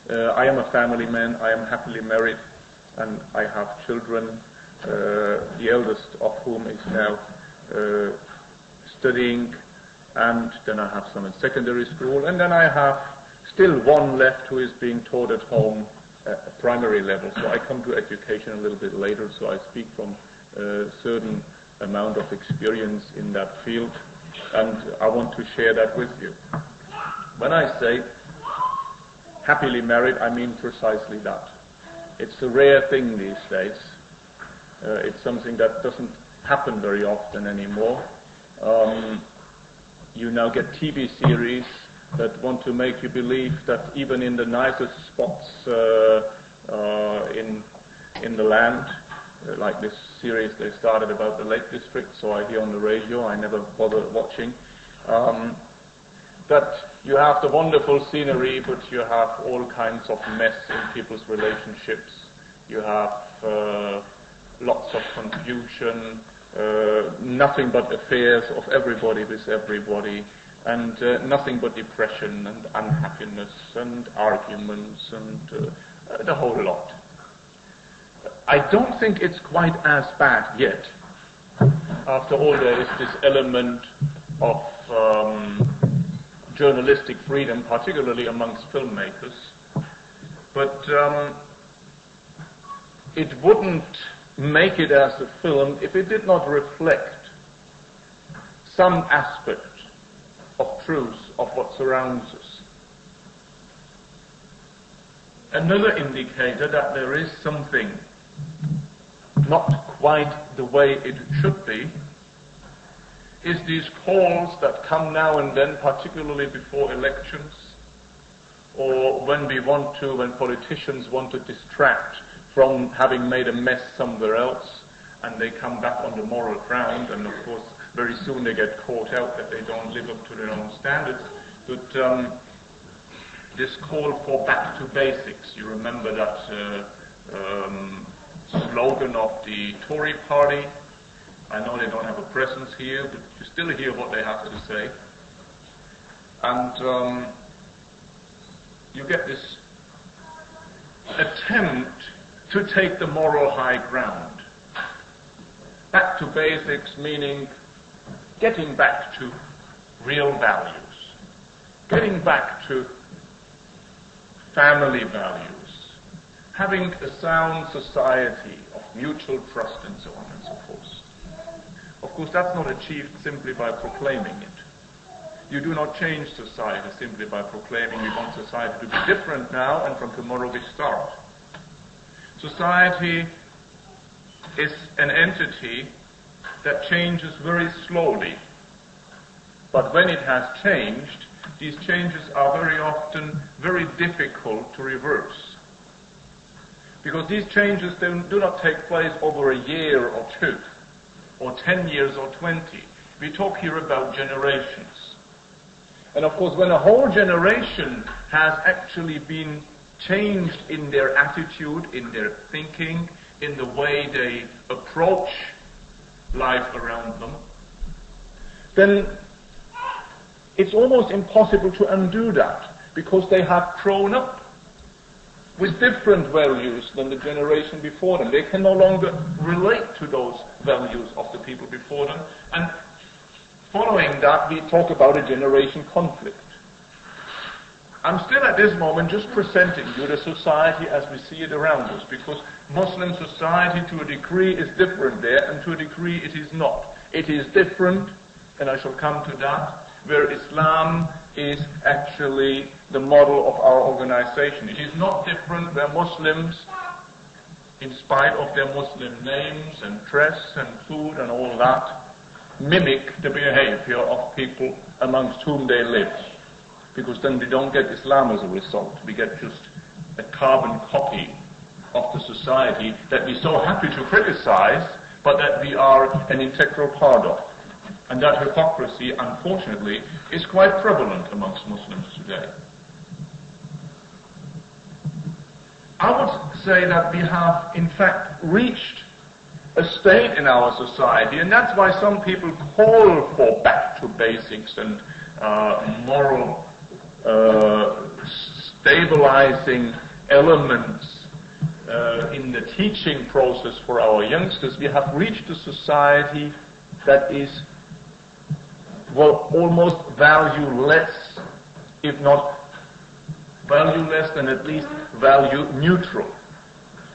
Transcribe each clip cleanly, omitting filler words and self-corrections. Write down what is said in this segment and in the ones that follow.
I am a family man, I am happily married, and I have children, the eldest of whom is now studying, and then I have some in secondary school, and then I have still one left who is being taught at home at primary level. So I come to education a little bit later, so I speak from a certain amount of experience in that field, and I want to share that with you. When I say happily married, I mean precisely that. It's a rare thing these days. It's something that doesn't happen very often anymore. You now get TV series that want to make you believe that even in the nicest spots in the land, like this series they started about the Lake District, so I hear on the radio, I never bother watching, that you have the wonderful scenery, but you have all kinds of mess in people's relationships. You have lots of confusion, nothing but affairs of everybody with everybody, and nothing but depression and unhappiness and arguments and the whole lot. I don't think it's quite as bad yet. After all, there is this element of journalistic freedom, particularly amongst filmmakers. But it wouldn't make it as a film if it did not reflect some aspect of truth of what surrounds us. Another indicator that there is something not quite the way it should be is these calls that come now and then, particularly before elections, or when politicians want to distract from having made a mess somewhere else, and they come back on the moral ground, and of course very soon they get caught out that they don't live up to their own standards. But this call for back to basics, you remember that slogan of the Tory party. I know they don't have a presence here, but you still hear what they have to say. And you get this attempt to take the moral high ground. Back to basics meaning getting back to real values, getting back to family values, having a sound society of mutual trust and so on and so forth. Of course, that's not achieved simply by proclaiming it. You do not change society simply by proclaiming we want society to be different now and from tomorrow we start. Society is an entity that changes very slowly. But when it has changed, these changes are very often very difficult to reverse. Because these changes do not take place over a year or two, or 10 years or 20. We talk here about generations. And of course, when a whole generation has actually been changed in their attitude, in their thinking, in the way they approach life around them, then it's almost impossible to undo that, because they have grown up with different values than the generation before them. They can no longer relate to those values of the people before them. And following that, we talk about a generation conflict. I'm still at this moment just presenting you the society as we see it around us, because Muslim society to a degree is different there, and to a degree it is not. It is different, and I shall come to that, where Islam is actually the model of our organization. It is not different where Muslims, in spite of their Muslim names and dress and food and all that, mimic the behavior of people amongst whom they live. Because then we don't get Islam as a result. We get just a carbon copy of the society that we're so happy to criticize, but that we are an integral part of. And that hypocrisy, unfortunately, is quite prevalent amongst Muslims today. I would say that we have, in fact, reached a state in our society, and that's why some people call for back to basics and moral stabilizing elements in the teaching process for our youngsters, we have reached a society that is, well, almost valueless, if not valueless, then at least value neutral.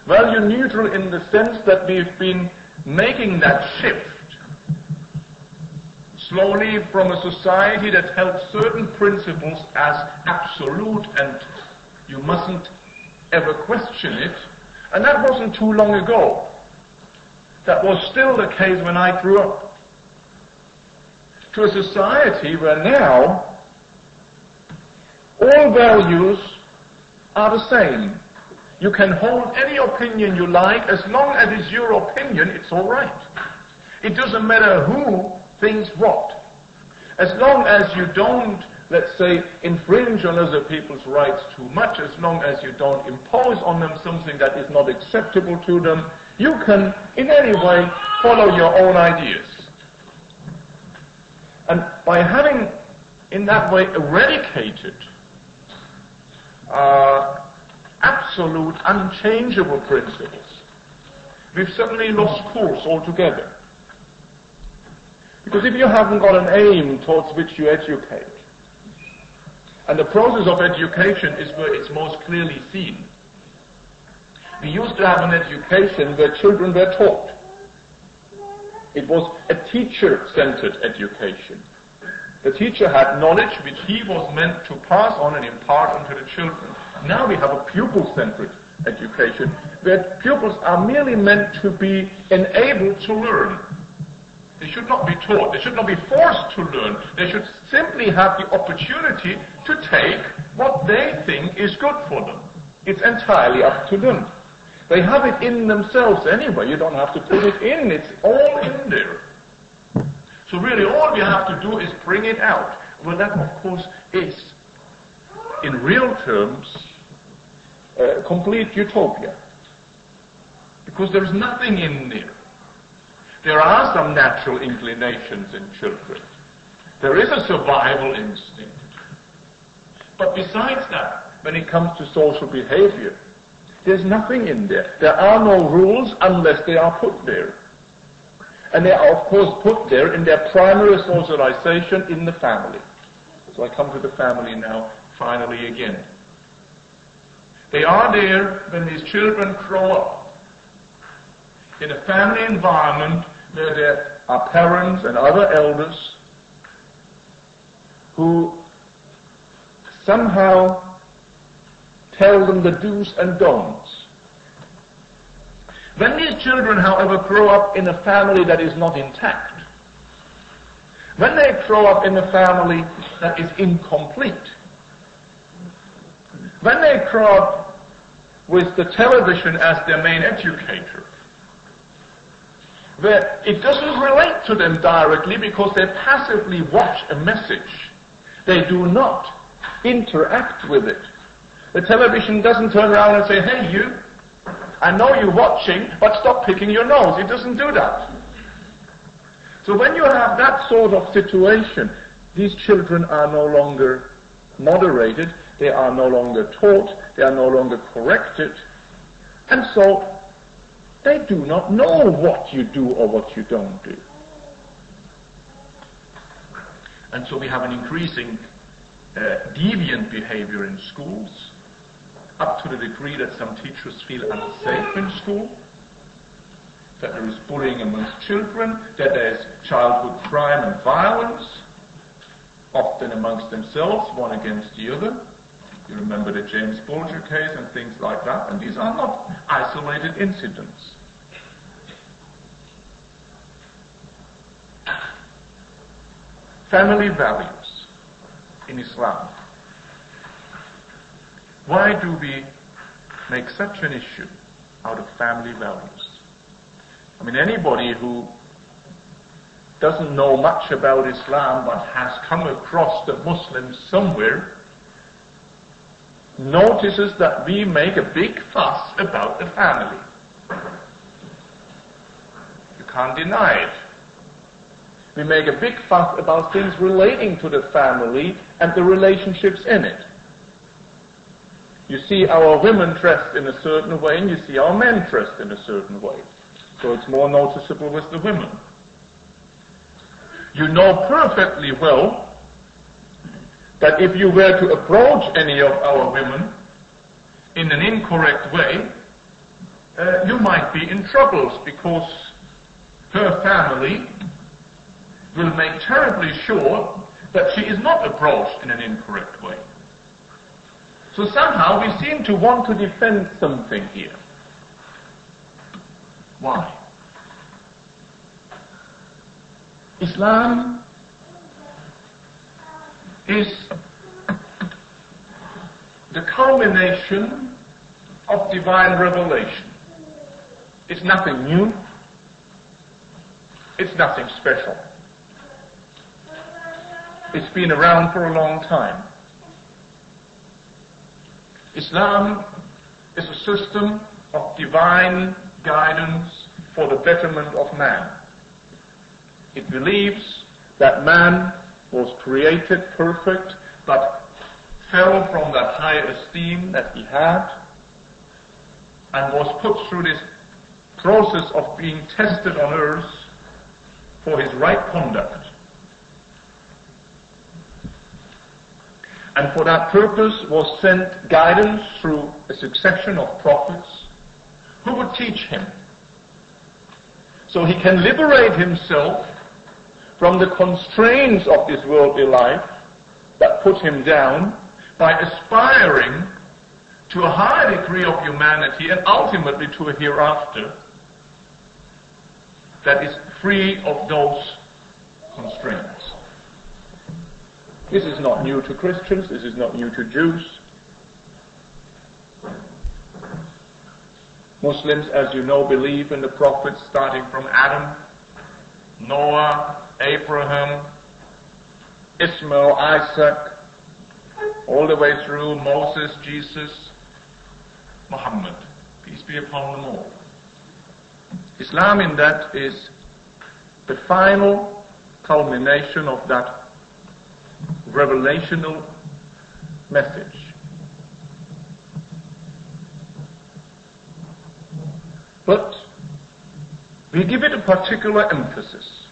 Value neutral in the sense that we've been making that shift slowly from a society that held certain principles as absolute and you mustn't ever question it. And that wasn't too long ago. That was still the case when I grew up. To a society where now all values are the same. You can hold any opinion you like, as long as it's your opinion, it's all right. It doesn't matter who thinks what. As long as you don't, let's say, infringe on other people's rights too much, as long as you don't impose on them something that is not acceptable to them, you can, in any way, follow your own ideas. And by having, in that way, eradicated absolute, unchangeable principles, we've suddenly lost course altogether. Because if you haven't got an aim towards which you educate, and the process of education is where it's most clearly seen. We used to have an education where children were taught. It was a teacher-centered education. The teacher had knowledge which he was meant to pass on and impart onto the children. Now we have a pupil-centered education where pupils are merely meant to be enabled to learn. They should not be taught. They should not be forced to learn. They should simply have the opportunity to take what they think is good for them. It's entirely up to them. They have it in themselves anyway. You don't have to put it in. It's all in there. So really all we have to do is bring it out. Well, that of course is, in real terms, complete utopia. Because there's nothing in there. There are some natural inclinations in children. There is a survival instinct. But besides that, when it comes to social behavior, there's nothing in there. There are no rules unless they are put there. And they are, of course, put there in their primary socialization in the family. So I come to the family now, finally again. They are there when these children grow up in a family environment where there are parents and other elders who somehow tell them the do's and don'ts. When these children, however, grow up in a family that is not intact, when they grow up in a family that is incomplete, when they grow up with the television as their main educator, where it doesn't relate to them directly because they passively watch a message, they do not interact with it. The television doesn't turn around and say, hey you, I know you're watching, but stop picking your nose. It doesn't do that. So when you have that sort of situation, these children are no longer moderated, they are no longer taught, they are no longer corrected, and so they do not know what you do or what you don't do. And so we have an increasing deviant behavior in schools, up to the degree that some teachers feel unsafe in school, that there is bullying amongst children, that there is childhood crime and violence, often amongst themselves, one against the other. You remember the James Bulger case and things like that, and these are not isolated incidents. Family values in Islam. Why do we make such an issue out of family values? I mean, anybody who doesn't know much about Islam but has come across the Muslims somewhere notices that we make a big fuss about the family. You can't deny it. We make a big fuss about things relating to the family and the relationships in it. You see our women dressed in a certain way, and you see our men dressed in a certain way. So it's more noticeable with the women. You know perfectly well that if you were to approach any of our women in an incorrect way, you might be in troubles, because her family will make terribly sure that she is not approached in an incorrect way. So somehow we seem to want to defend something here. Why? Islam is the culmination of divine revelation. It's nothing new. It's nothing special. It's been around for a long time. Islam is a system of divine guidance for the betterment of man. It believes that man was created perfect, but fell from that high esteem that he had, and was put through this process of being tested on earth for his right conduct. And for that purpose was sent guidance through a succession of prophets who would teach him, so he can liberate himself from the constraints of this worldly life that put him down, by aspiring to a higher degree of humanity and ultimately to a hereafter that is free of those constraints. This is not new to Christians, this is not new to Jews. Muslims, as you know, believe in the prophets starting from Adam, Noah, Abraham, Ishmael, Isaac, all the way through Moses, Jesus, Muhammad. Peace be upon them all. Islam in that is the final culmination of that revelational message. But we give it a particular emphasis.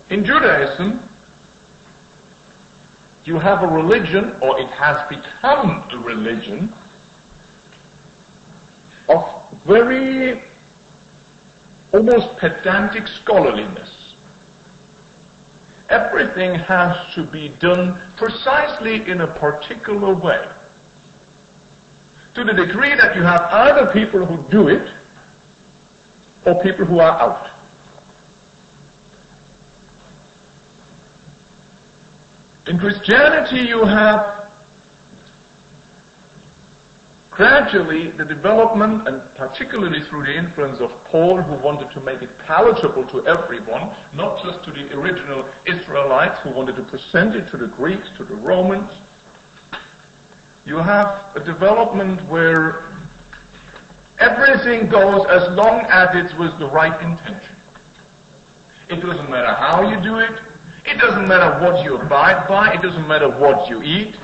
In Judaism, you have a religion, or it has become a religion, of very almost pedantic scholarliness. Everything has to be done precisely in a particular way, to the degree that you have either people who do it or people who are out. In Christianity, you have gradually the development, and particularly through the influence of Paul, who wanted to make it palatable to everyone, not just to the original Israelites, who wanted to present it to the Greeks, to the Romans. You have a development where everything goes as long as it's with the right intention. It doesn't matter how you do it. It doesn't matter what you abide by. It doesn't matter what you eat.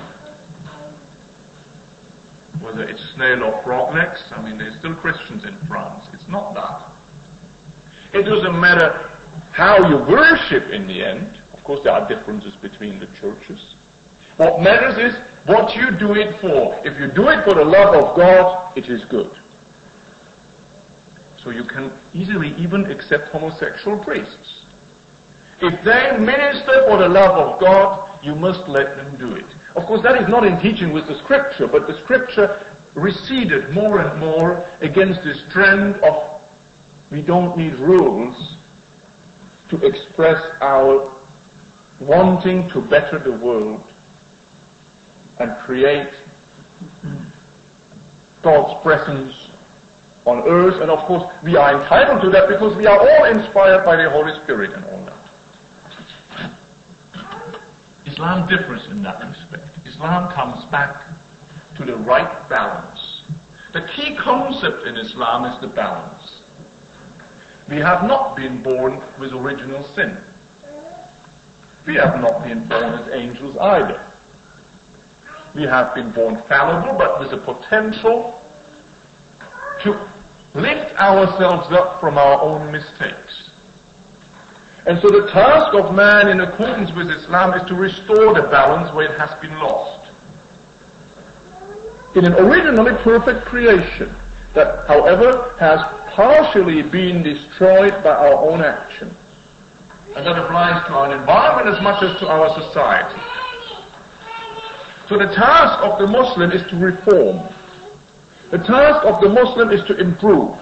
Whether it's snail or frog legs. I mean, there's still Christians in France. It's not that. It doesn't matter how you worship in the end. Of course, there are differences between the churches. What matters is what you do it for. If you do it for the love of God, it is good. So you can easily even accept homosexual priests. If they minister for the love of God, you must let them do it. Of course, that is not in teaching with the Scripture, but the Scripture receded more and more against this trend of we don't need rules to express our wanting to better the world and create God's presence on earth. And of course, we are entitled to that because we are all inspired by the Holy Spirit and all that. Islam differs in that respect. Islam comes back to the right balance. The key concept in Islam is the balance. We have not been born with original sin. We have not been born as angels either. We have been born fallible, but with a potential to lift ourselves up from our own mistakes. And so the task of man in accordance with Islam is to restore the balance where it has been lost. In an originally perfect creation that, however, has partially been destroyed by our own action. And that applies to our environment as much as to our society. So the task of the Muslim is to reform. The task of the Muslim is to improve,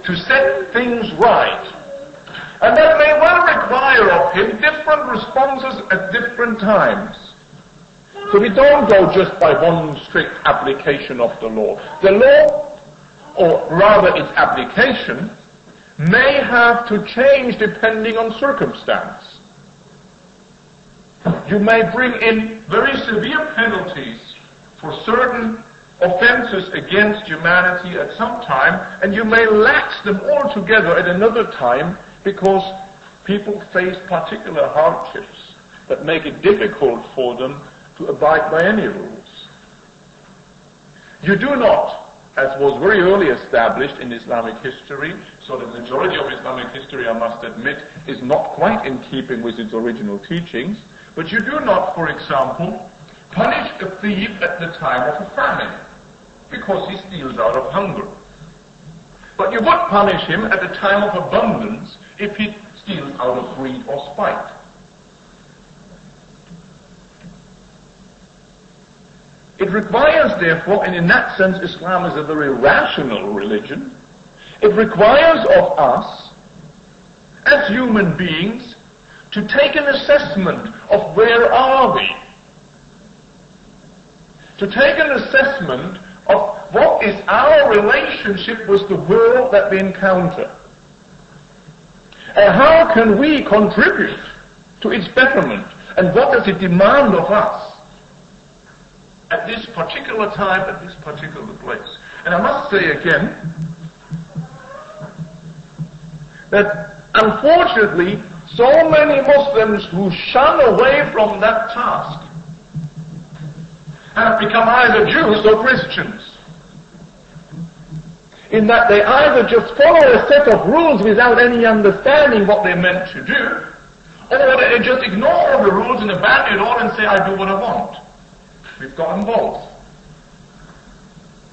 to set things right. And that may well require of him different responses at different times. So we don't go just by one strict application of the law. The law, or rather its application, may have to change depending on circumstance. You may bring in very severe penalties for certain offenses against humanity at some time, and you may lax them altogether at another time because people face particular hardships that make it difficult for them to abide by any rules. You do not, as was very early established in Islamic history, so the majority of Islamic history, I must admit, is not quite in keeping with its original teachings, but you do not, for example, punish a thief at the time of a famine, because he steals out of hunger. But you would punish him at the time of abundance if he steals out of greed or spite. It requires, therefore, and in that sense Islam is a very rational religion, it requires of us, as human beings, to take an assessment of where are we. To take an assessment of what is our relationship with the world that we encounter. And how can we contribute to its betterment? And what does it demand of us at this particular time, at this particular place? And I must say again that unfortunately so many Muslims who shun away from that task have become either Jews or Christians. In that they either just follow a set of rules without any understanding what they're meant to do, or they just ignore all the rules and abandon it all and say, I do what I want. We've got them both.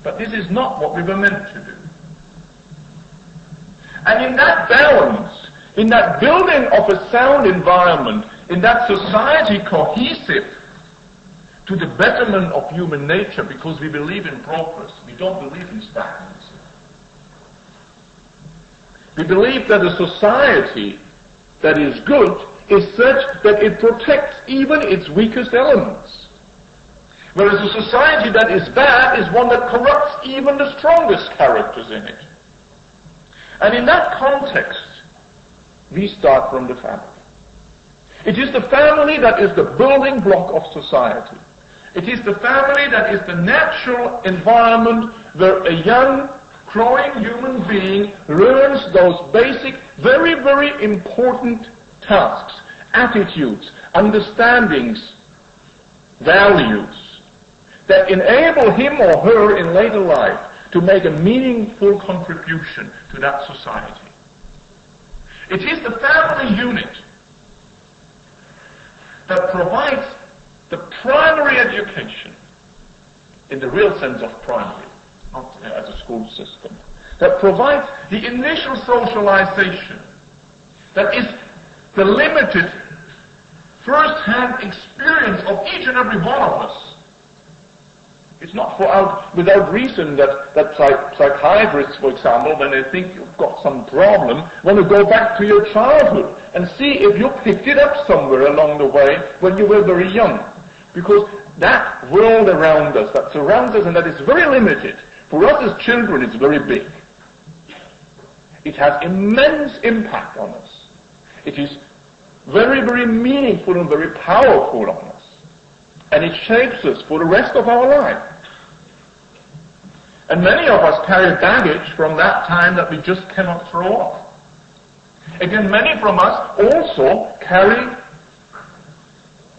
But this is not what we were meant to do. And in that balance, in that building of a sound environment, in that society cohesive to the betterment of human nature, because we believe in progress, we don't believe in stagnancy. We believe that a society that is good is such that it protects even its weakest elements. Whereas a society that is bad is one that corrupts even the strongest characters in it. And in that context, we start from the family. It is the family that is the building block of society. It is the family that is the natural environment where a young, growing human being learns those basic, very, very important tasks, attitudes, understandings, values, that enable him or her in later life to make a meaningful contribution to that society. It is the family unit that provides the primary education, in the real sense of primary, not as a school system, that provides the initial socialization, that is the limited first-hand experience of each and every one of us. It's not without reason that psychiatrists, for example, when they think you've got some problem, want to go back to your childhood and see if you picked it up somewhere along the way when you were very young. Because that world around us, that surrounds us and that is very limited, for us as children it's very big. It has immense impact on us. It is very, very meaningful and very powerful on us. And it shapes us for the rest of our life. And many of us carry baggage from that time that we just cannot throw off. Again, many from us also carry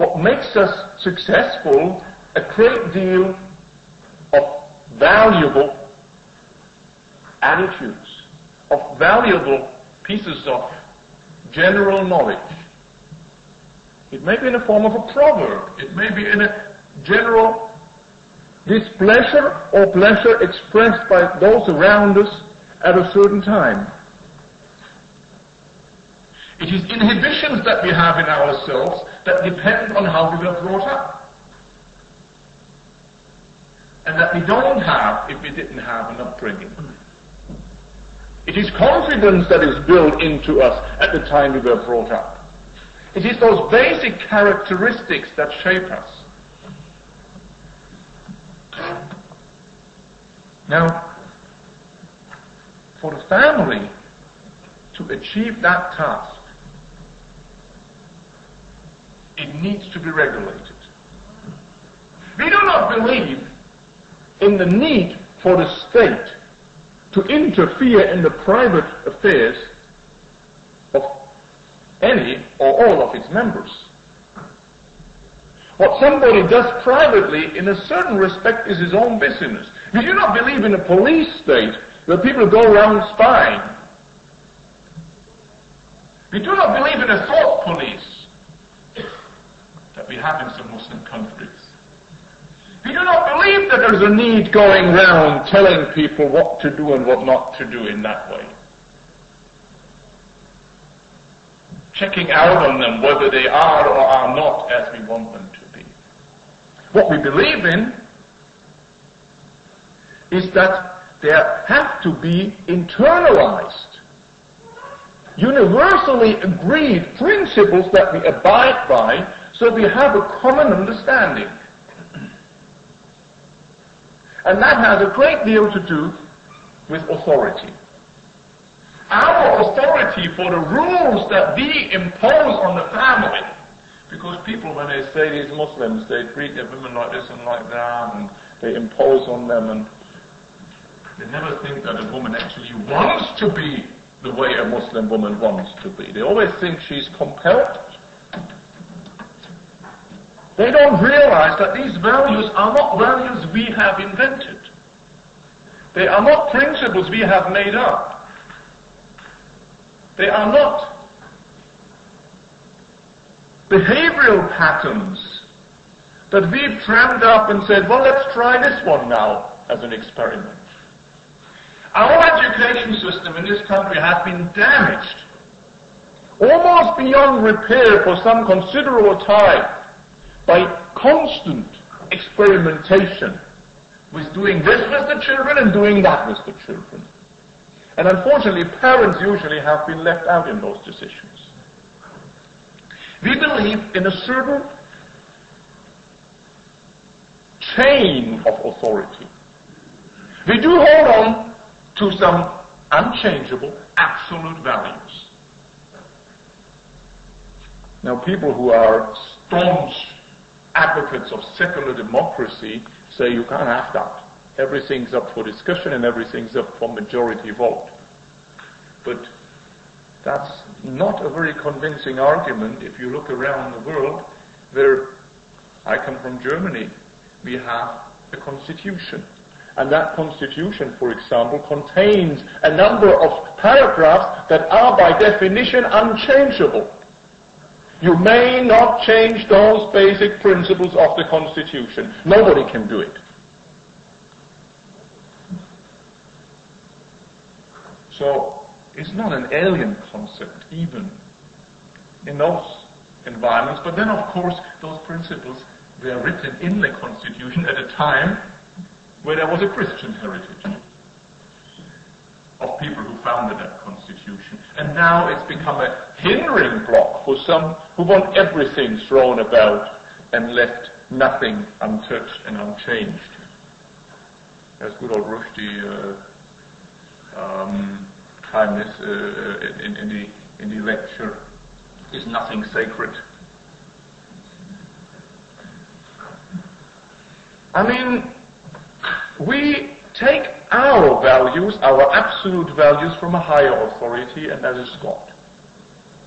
what makes us successful, a great deal of valuable attitudes, of valuable pieces of general knowledge. It may be in the form of a proverb, it may be in a general displeasure or pleasure expressed by those around us at a certain time. It is inhibitions that we have in ourselves that depend on how we were brought up, and that we don't have if we didn't have an upbringing. It is confidence that is built into us at the time we were brought up. It is those basic characteristics that shape us. Now, for the family to achieve that task, it needs to be regulated. We do not believe in the need for the state to interfere in the private affairs of any or all of its members. What somebody does privately, in a certain respect, is his own business. We do not believe in a police state where people go around spying. We do not believe in a thought police that we have in some Muslim countries. We do not believe that there is a need going around telling people what to do and what not to do in that way. Checking out on them whether they are or are not as we want them to be. What we believe in is that there have to be internalized, universally agreed principles that we abide by, so we have a common understanding. And that has a great deal to do with authority. Our authority for the rules that we impose on the family, because people, when they say these Muslims, they treat their women like this and like that, and they impose on them, and they never think that a woman actually wants to be the way a Muslim woman wants to be. They always think she's compelled. They don't realize that these values are not values we have invented. They are not principles we have made up. They are not behavioral patterns that we've trammed up and said, well, let's try this one now as an experiment. Our education system in this country has been damaged almost beyond repair for some considerable time by constant experimentation with doing this with the children and doing that with the children. And unfortunately, parents usually have been left out in those decisions. We believe in a certain chain of authority. We do hold on to some unchangeable, absolute values. Now, people who are staunch advocates of secular democracy say you can't have that. Everything's up for discussion and everything's up for majority vote. But that's not a very convincing argument if you look around the world where I come from Germany. We have a constitution. And that constitution, for example, contains a number of paragraphs that are by definition unchangeable. You may not change those basic principles of the Constitution. Nobody can do it. So, it's not an alien concept, even in those environments. But then, of course, those principles were written in the Constitution at a time where there was a Christian heritage of people who founded that Constitution. And now it's become a hindering block for some who want everything thrown about and left nothing untouched and unchanged. As good old Rushdie timeless in the lecture, is nothing sacred. I mean, we take our values, our absolute values, from a higher authority, and that is God.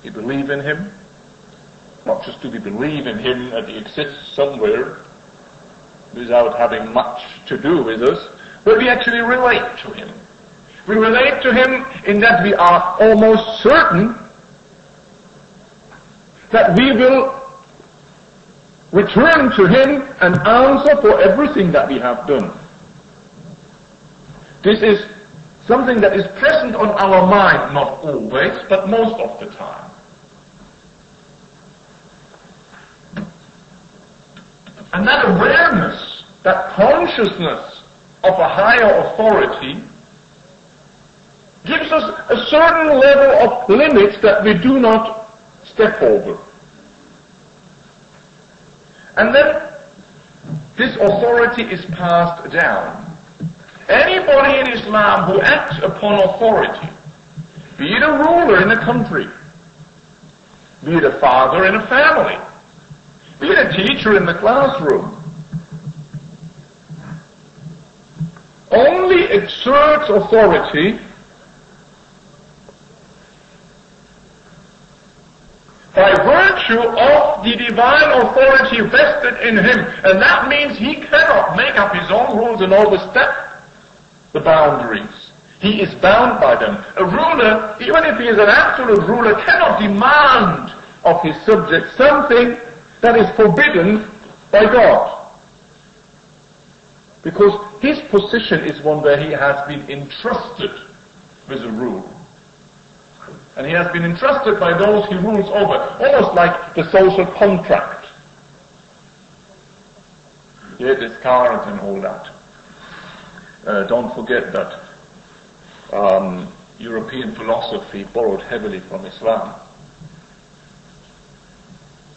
We believe in Him. Not just do we believe in him that he exists somewhere without having much to do with us, but we actually relate to him. We relate to him in that we are almost certain that we will return to him and answer for everything that we have done. This is something that is present on our mind, not always, but most of the time. And that awareness, that consciousness of a higher authority gives us a certain level of limits that we do not step over. And then this authority is passed down. Anybody in Islam who acts upon authority, be it a ruler in a country, be it a father in a family, be it a teacher in the classroom, only exerts authority by virtue of the divine authority vested in him. And that means he cannot make up his own rules and overstep the boundaries. He is bound by them. A ruler, even if he is an absolute ruler, cannot demand of his subjects something that is forbidden by God. Because his position is one where he has been entrusted with a rule. And he has been entrusted by those he rules over, almost like the social contract. Yeah, this cards and all that. Don't forget that European philosophy borrowed heavily from Islam.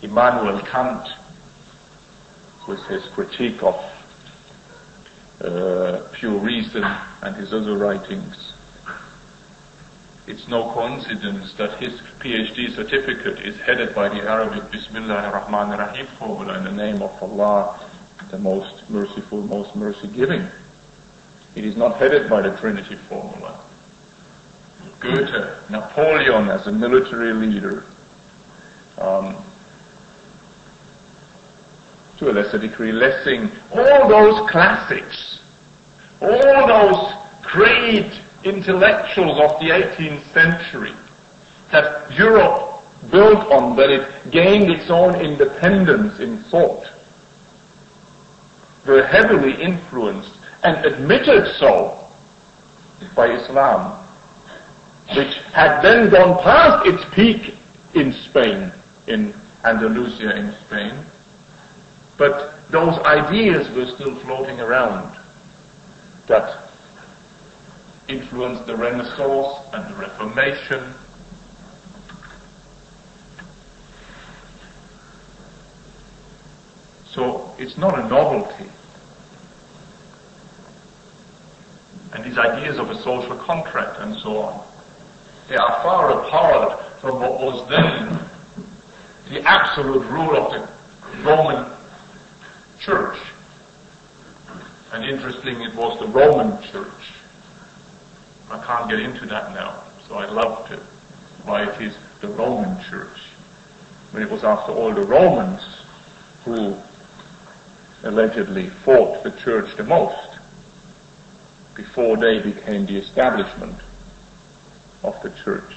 Immanuel Kant, with his critique of pure reason and his other writings, it's no coincidence that his PhD certificate is headed by the Arabic Bismillah ar-Rahman ar-Rahim formula, in the name of Allah, the most merciful, most mercy-giving. It is not headed by the Trinity formula. Goethe, Napoleon as a military leader, to a lesser degree Lessing, all those classics, all those great intellectuals of the 18th century that Europe built on, that it gained its own independence in thought, were heavily influenced and admitted so by Islam, which had then gone past its peak in Spain, in Andalusia in Spain, but those ideas were still floating around that influenced the Renaissance and the Reformation. So it's not a novelty. And these ideas of a social contract and so on, they are far apart from what was then the absolute rule of the Roman Church. And interesting, it was the Roman Church. I can't get into that now, so I'd love to, why it is the Roman Church. When it was after all the Romans who allegedly fought the church the most before they became the establishment of the church.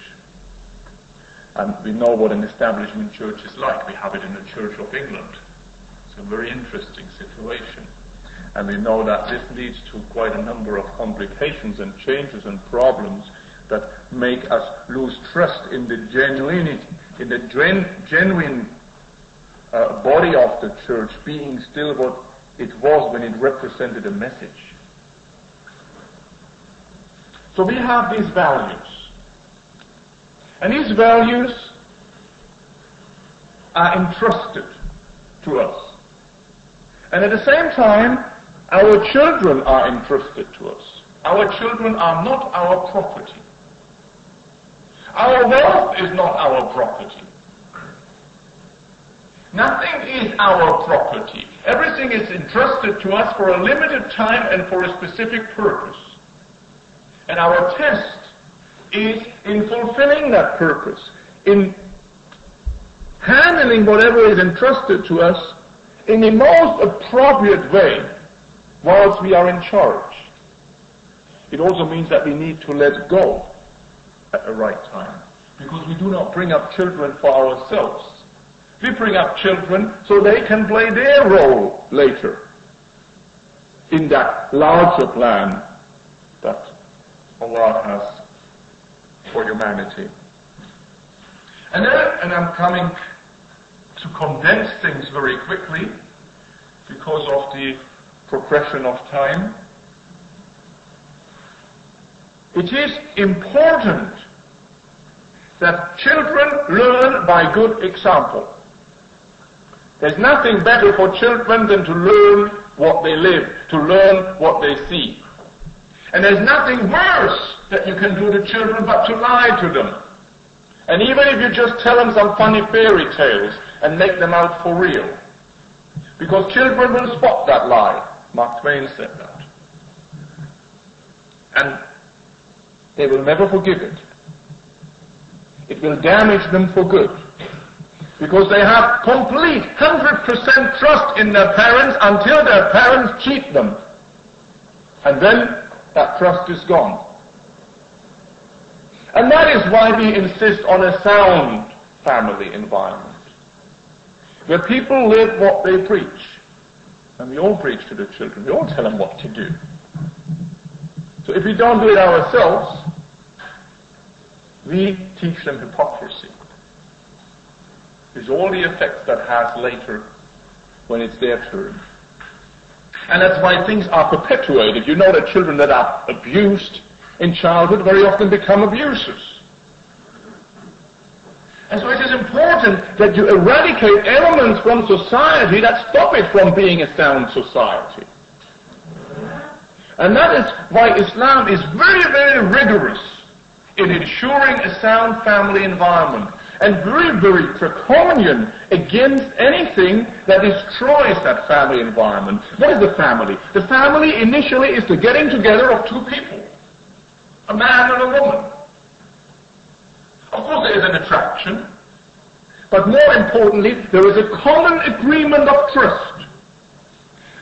And we know what an establishment church is like. We have it in the Church of England. It's a very interesting situation. And we know that this leads to quite a number of complications and changes and problems that make us lose trust in the genuinity, in the genuine body of the church being still what it was when it represented a message. So we have these values. And these values are entrusted to us. And at the same time, our children are entrusted to us. Our children are not our property. Our wealth is not our property. Nothing is our property. Everything is entrusted to us for a limited time and for a specific purpose. And our test is in fulfilling that purpose, in handling whatever is entrusted to us in the most appropriate way whilst we are in charge. It also means that we need to let go at the right time, because we do not bring up children for ourselves. We bring up children so they can play their role later in that larger plan that Allah has for humanity. And I'm coming to condense things very quickly because of the progression of time. It is important that children learn by good example. There's nothing better for children than to learn what they live, to learn what they see. And there's nothing worse that you can do to children but to lie to them. And even if you just tell them some funny fairy tales and make them out for real. Because children will spot that lie. Mark Twain said that. And they will never forgive it. It will damage them for good. Because they have complete 100% trust in their parents until their parents cheat them. And then that trust is gone. And that is why we insist on a sound family environment, where people live what they preach. And we all preach to the children. We all tell them what to do. So if we don't do it ourselves, we teach them hypocrisy. With all the effects that has later when it's their turn. And that's why things are perpetuated. You know that children that are abused in childhood very often become abusers. And so it is important that you eradicate elements from society that stop it from being a sound society. And that is why Islam is very, very rigorous in ensuring a sound family environment, and very, very draconian against anything that destroys that family environment. What is the family? The family initially is the getting together of two people, a man and a woman. Of course there is an attraction, but more importantly, there is a common agreement of trust.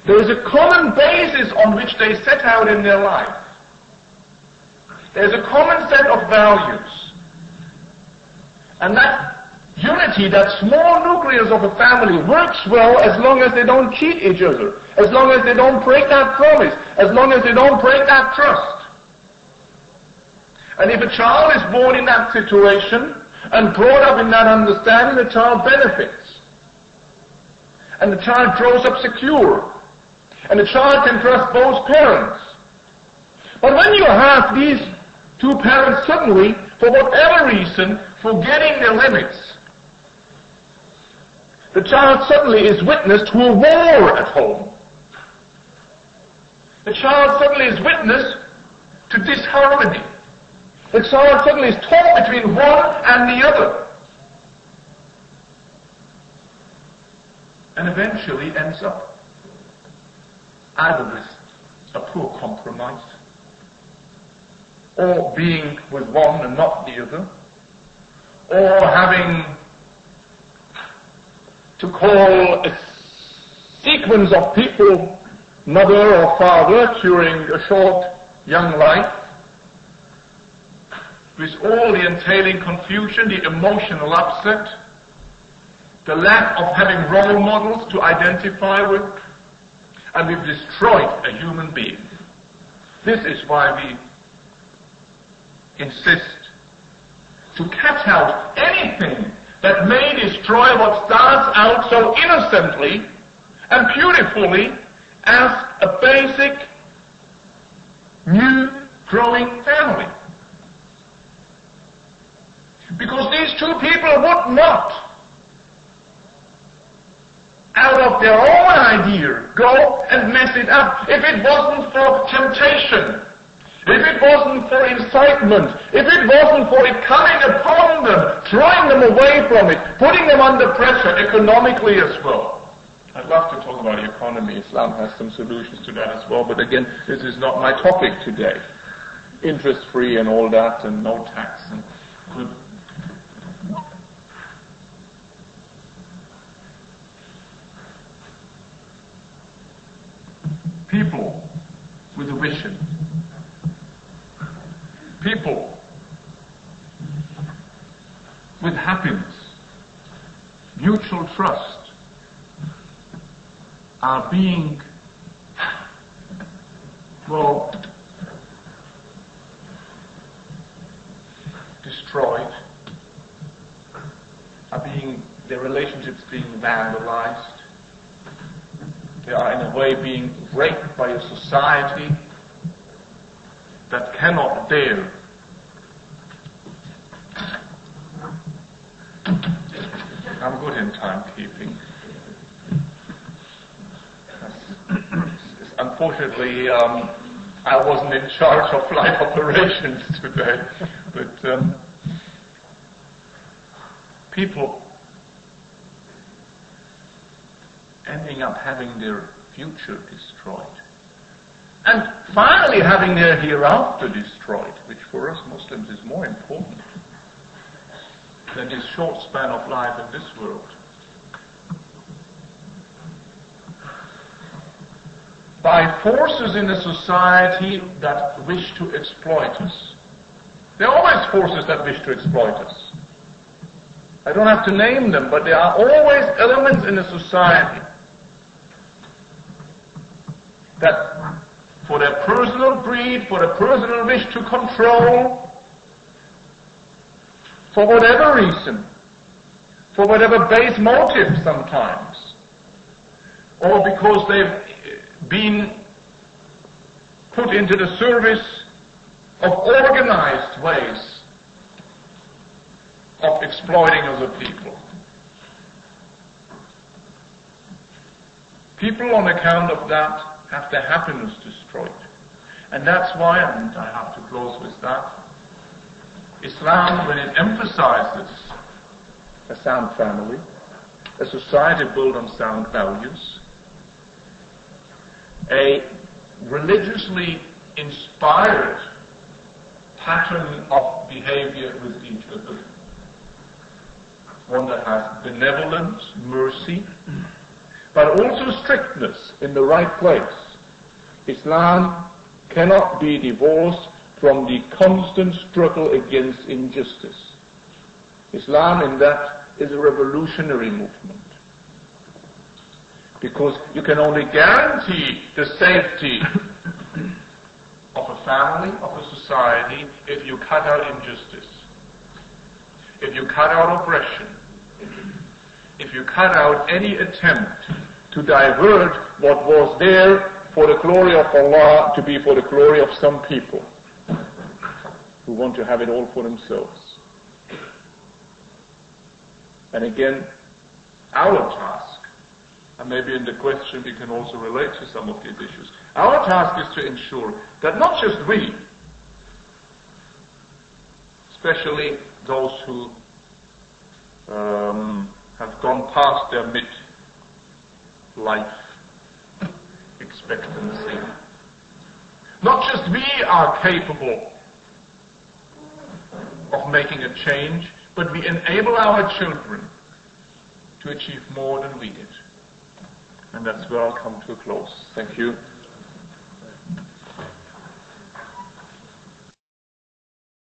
There is a common basis on which they set out in their life. There's a common set of values. And that unity, that small nucleus of a family works well as long as they don't cheat each other, as long as they don't break that promise, as long as they don't break that trust. And if a child is born in that situation and brought up in that understanding, the child benefits. And the child grows up secure. And the child can trust both parents. But when you have these two parents suddenly, for whatever reason, forgetting their limits, the child suddenly is witness to a war at home. The child suddenly is witness to disharmony. The child suddenly is torn between one and the other. And eventually ends up either with a poor compromise, or being with one and not the other, or having to call a sequence of people mother or father during a short young life, with all the entailing confusion, the emotional upset, the lack of having role models to identify with, and we've destroyed a human being. This is why we insist to cut out anything that may destroy what starts out so innocently and beautifully as a basic, new, growing family. Because these two people would not, out of their own idea, go and mess it up if it wasn't for temptation, if it wasn't for incitement, if it wasn't for it coming upon them, drawing them away from it, putting them under pressure economically as well. I'd love to talk about the economy. Islam has some solutions to that as well, but again, this is not my topic today. Interest-free and all that, and no tax, and good. People with a vision. People with happiness, mutual trust, are being, well, destroyed, their relationships being vandalized. They are in a way being raped by a society that cannot dare I'm good in timekeeping. Unfortunately, I wasn't in charge of flight operations today, but people ending up having their future destroyed. And finally having their hereafter destroyed, which for us Muslims is more important than this short span of life in this world. By forces in a society that wish to exploit us. There are always forces that wish to exploit us. I don't have to name them, but there are always elements in a society that, for their personal greed, for their personal wish to control, for whatever reason, for whatever base motive sometimes, or because they've been put into the service of organized ways of exploiting other people. People on account of that have their happiness destroyed. And that's why, and I have to close with that, Islam, when it emphasizes a sound family, a society built on sound values, a religiously inspired pattern of behavior with each other, one that has benevolence, mercy, but also strictness in the right place. Islam cannot be divorced from the constant struggle against injustice. Islam in that is a revolutionary movement. Because you can only guarantee the safety of a family, of a society, if you cut out injustice, if you cut out oppression, if you cut out any attempt to divert what was there for the glory of Allah to be for the glory of some people who want to have it all for themselves. And again, our task, and maybe in the question we can also relate to some of these issues, our task is to ensure that not just we, especially those who have gone past their mid-life expectancy, not just we are capable of making a change, but we enable our children to achieve more than we did. And that's where I'll come to a close. Thank you.